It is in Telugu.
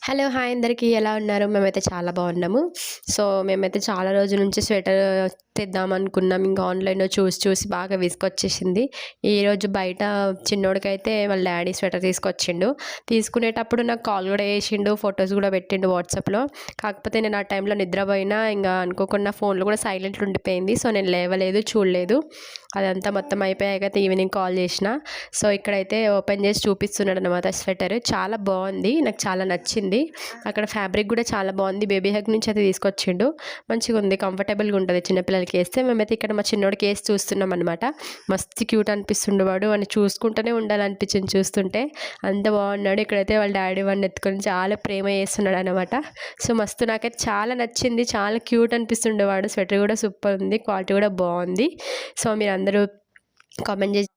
హలో! హాయ్ అందరికీ ఎలా ఉన్నారు? మేమైతే చాలా బాగున్నాము. మేమైతే చాలా రోజుల నుంచి స్వెటర్ తెద్దామనుకున్నాం. ఇంకా ఆన్‌లైన్‌లో చూసి బాగా విసుగొచ్చేసింది. ఈరోజు బయట చిన్నోడికైతే వాళ్ళ డ్యాడీ స్వెటర్ తీసుకొచ్చిండు. తీసుకునేటప్పుడు నాకు కాల్ కూడా చేసిండు. ఫొటోస్ కూడా పెట్టిండు వాట్సాప్‌లో. కాకపోతే నేను ఆ టైంలో నిద్రపోయినా ఇంగా అనుకోకుండా ఫోన్‌లో కూడా సైలెంట్‌లో ఉండిపోయింది. నేను లేవలేదు, చూడలేదు. అదంతా మొత్తం అయిపోయాక ఈవినింగ్ కాల్ చేసిన. ఇక్కడైతే ఓపెన్ చేసి చూపిస్తున్నాడనమాట స్వెటర్. చాలా బాగుంది. నాకు చాలా నచ్చింది. అక్కడ ఫ్యాబ్రిక్ కూడా చాలా బాగుంది. బేబీ హగ్ నుంచి అయితే తీసుకొచ్చిండు. మంచిగుంది. కంఫర్టబుల్‌గా ఉంటది చిన్నపిల్లలకి ఏస్తే. మేమైతే ఇక్కడ మా చిన్నోడికి ఏసి చూస్తున్నాం అనమాట. మస్తు క్యూట్ అనిపిస్తుండు వాడు. వాడిని చూసుకుంటూనే ఉండాలనిపించింది చూస్తుంటే. అంత బాగున్నాడు. ఇక్కడైతే వాళ్ళ డాడీ వాడిని ఎత్తుకొని చాలా ప్రేమ చేస్తున్నాడు అనమాట. మస్తు నాకైతే చాలా నచ్చింది. చాలా క్యూట్ అనిపిస్తుండే వాడు. స్వెటర్ కూడా సూపర్ ఉంది. క్వాలిటీ కూడా బాగుంది. మీరందరూ కామెంట్ చేసి